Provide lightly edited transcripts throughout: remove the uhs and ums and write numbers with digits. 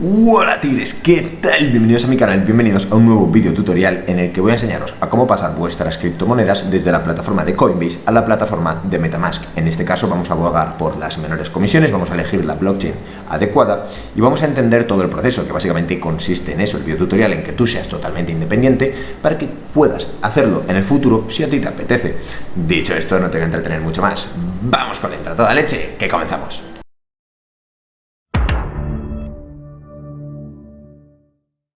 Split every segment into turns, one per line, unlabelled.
Hola tigres, ¿qué tal? Bienvenidos a mi canal, bienvenidos a un nuevo vídeo tutorial en el que voy a enseñaros a cómo pasar vuestras criptomonedas desde la plataforma de Coinbase a la plataforma de Metamask. En este caso vamos a abogar por las menores comisiones, vamos a elegir la blockchain adecuada y vamos a entender todo el proceso, que básicamente consiste en eso, el vídeo tutorial, en que tú seas totalmente independiente para que puedas hacerlo en el futuro si a ti te apetece. Dicho esto, no te voy a entretener mucho más. Vamos con la intro a toda leche, que comenzamos.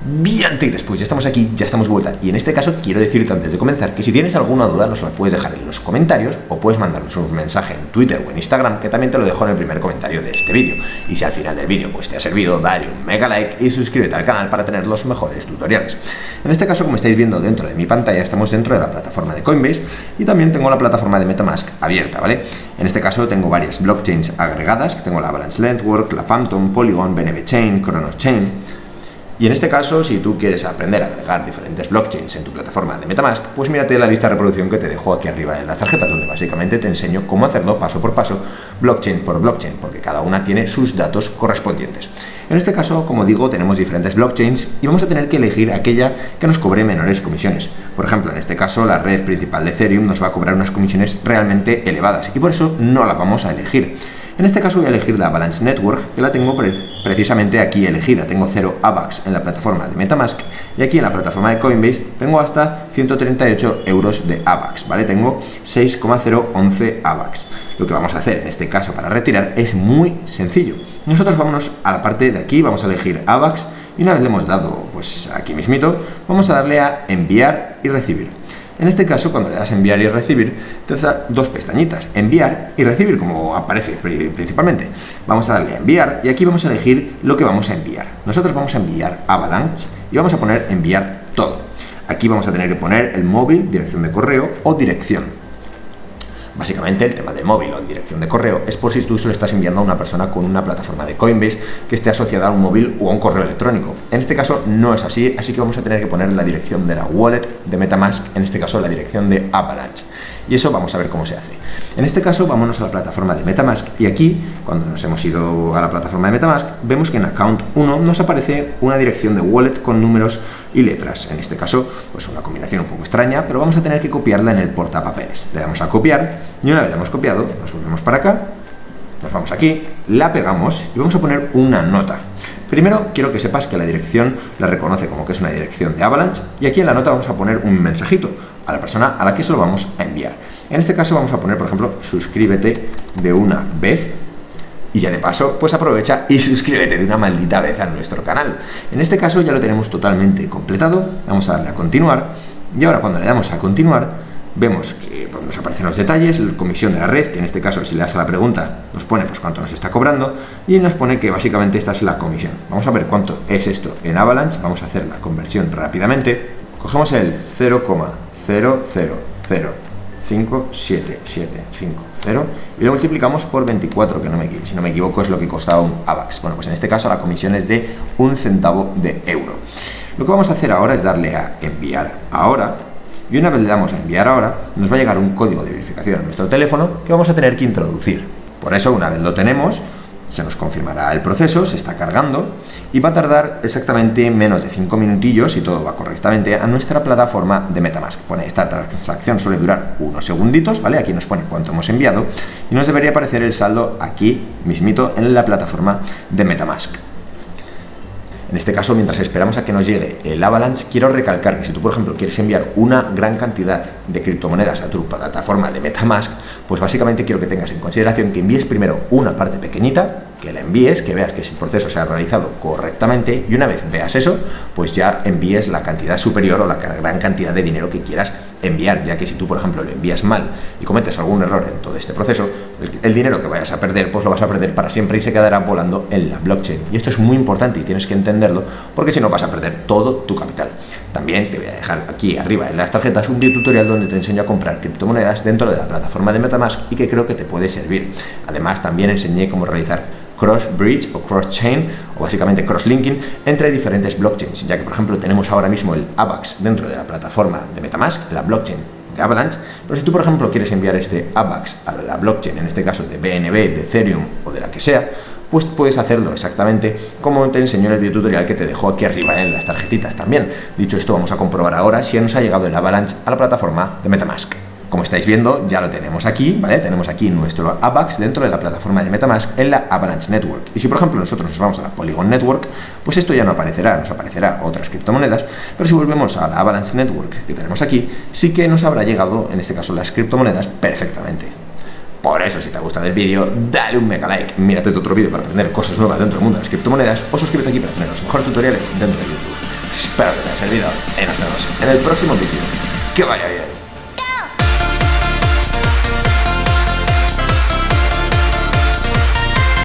Bien tigres, pues ya estamos aquí, ya estamos de vuelta y en este caso quiero decirte antes de comenzar que si tienes alguna duda nos la puedes dejar en los comentarios o puedes mandarnos un mensaje en Twitter o en Instagram, que también te lo dejo en el primer comentario de este vídeo. Y si al final del vídeo pues te ha servido, dale un mega like y suscríbete al canal para tener los mejores tutoriales. En este caso, como estáis viendo dentro de mi pantalla, estamos dentro de la plataforma de Coinbase y también tengo la plataforma de Metamask abierta, ¿vale? En este caso tengo varias blockchains agregadas, que tengo la Avalanche Network, la Phantom, Polygon, BNB Chain, Cronos Chain. Y en este caso, si tú quieres aprender a agregar diferentes blockchains en tu plataforma de Metamask, pues mírate la lista de reproducción que te dejo aquí arriba en las tarjetas, donde básicamente te enseño cómo hacerlo paso por paso, blockchain por blockchain, porque cada una tiene sus datos correspondientes. En este caso, como digo, tenemos diferentes blockchains y vamos a tener que elegir aquella que nos cobre menores comisiones. Por ejemplo, en este caso, la red principal de Ethereum nos va a cobrar unas comisiones realmente elevadas y por eso no la vamos a elegir. En este caso voy a elegir la Avalanche Network, que la tengo precisamente aquí elegida. Tengo 0 AVAX en la plataforma de Metamask y aquí en la plataforma de Coinbase tengo hasta 138 euros de AVAX, ¿vale? Tengo 6,011 AVAX. Lo que vamos a hacer en este caso para retirar es muy sencillo. Nosotros vámonos a la parte de aquí, vamos a elegir AVAX y una vez le hemos dado, pues aquí mismito, vamos a darle a enviar y recibir. En este caso, cuando le das a enviar y recibir, te da dos pestañitas, enviar y recibir, como aparece principalmente. Vamos a darle a enviar y aquí vamos a elegir lo que vamos a enviar. Nosotros vamos a enviar Avalanche y vamos a poner enviar todo. Aquí vamos a tener que poner el móvil, dirección de correo o dirección. Básicamente el tema del móvil o dirección de correo es por si tú se lo estás enviando a una persona con una plataforma de Coinbase que esté asociada a un móvil o a un correo electrónico. En este caso no es así, así que vamos a tener que poner la dirección de la wallet de Metamask, en este caso la dirección de Avalanche. Y eso vamos a ver cómo se hace. En este caso vámonos a la plataforma de Metamask y aquí, cuando nos hemos ido a la plataforma de Metamask, vemos que en Account 1 nos aparece una dirección de wallet con números y letras. En este caso, pues una combinación un poco extraña, pero vamos a tener que copiarla en el portapapeles. Le damos a copiar y una vez la hemos copiado, nos volvemos para acá, nos vamos aquí, la pegamos y vamos a poner una nota. Primero quiero que sepas que la dirección la reconoce como que es una dirección de Avalanche y aquí en la nota vamos a poner un mensajito a la persona a la que se lo vamos a enviar. En este caso vamos a poner, por ejemplo, suscríbete de una vez y ya de paso, pues aprovecha y suscríbete de una maldita vez a nuestro canal. En este caso ya lo tenemos totalmente completado, vamos a darle a continuar y ahora cuando le damos a continuar vemos que pues, nos aparecen los detalles, la comisión de la red, que en este caso si le das a la pregunta nos pone pues cuánto nos está cobrando y nos pone que básicamente esta es la comisión. Vamos a ver cuánto es esto en Avalanche, vamos a hacer la conversión rápidamente. Cogemos el 0,00057750 y lo multiplicamos por 24, que si no me equivoco es lo que costaba un AVAX. Bueno, pues en este caso la comisión es de 1 centavo de euro. Lo que vamos a hacer ahora es darle a enviar ahora. Y una vez le damos a enviar ahora, nos va a llegar un código de verificación a nuestro teléfono que vamos a tener que introducir. Por eso, una vez lo tenemos, se nos confirmará el proceso, se está cargando y va a tardar exactamente menos de 5 minutillos, si todo va correctamente, a nuestra plataforma de Metamask. Pone esta transacción suele durar unos segunditos, ¿vale? Aquí nos pone cuánto hemos enviado y nos debería aparecer el saldo aquí mismito en la plataforma de Metamask. En este caso, mientras esperamos a que nos llegue el Avalanche, quiero recalcar que si tú, por ejemplo, quieres enviar una gran cantidad de criptomonedas a tu plataforma de Metamask, pues básicamente quiero que tengas en consideración que envíes primero una parte pequeñita, que la envíes, que veas que ese proceso se ha realizado correctamente y una vez veas eso, pues ya envíes la cantidad superior o la gran cantidad de dinero que quieras enviar, ya que si tú, por ejemplo, lo envías mal y cometes algún error en todo este proceso, el dinero que vayas a perder, pues lo vas a perder para siempre y se quedará volando en la blockchain. Y esto es muy importante y tienes que entenderlo, porque si no vas a perder todo tu capital. También te voy a dejar aquí arriba en las tarjetas un video tutorial donde te enseño a comprar criptomonedas dentro de la plataforma de Metamask y que creo que te puede servir. Además, también enseñé cómo realizar cross-bridge o cross-chain o básicamente cross-linking entre diferentes blockchains, ya que por ejemplo tenemos ahora mismo el AVAX dentro de la plataforma de Metamask, la blockchain de Avalanche, pero si tú por ejemplo quieres enviar este AVAX a la blockchain, en este caso de BNB, de Ethereum o de la que sea, pues puedes hacerlo exactamente como te enseño en el videotutorial que te dejo aquí arriba en las tarjetitas también. Dicho esto, vamos a comprobar ahora si nos ha llegado el Avalanche a la plataforma de MetaMask. Como estáis viendo, ya lo tenemos aquí, ¿vale? Tenemos aquí nuestro AVAX dentro de la plataforma de MetaMask en la Avalanche Network. Y si, por ejemplo, nosotros nos vamos a la Polygon Network, pues esto ya no aparecerá, nos aparecerá otras criptomonedas, pero si volvemos a la Avalanche Network que tenemos aquí, sí que nos habrá llegado, en este caso, las criptomonedas perfectamente. Por eso, si te ha gustado el vídeo, dale un mega like, mírate otro vídeo para aprender cosas nuevas dentro del mundo de las criptomonedas o suscríbete aquí para tener los mejores tutoriales dentro de YouTube. Espero que te haya servido y nos vemos en el próximo vídeo. ¡Que vaya bien!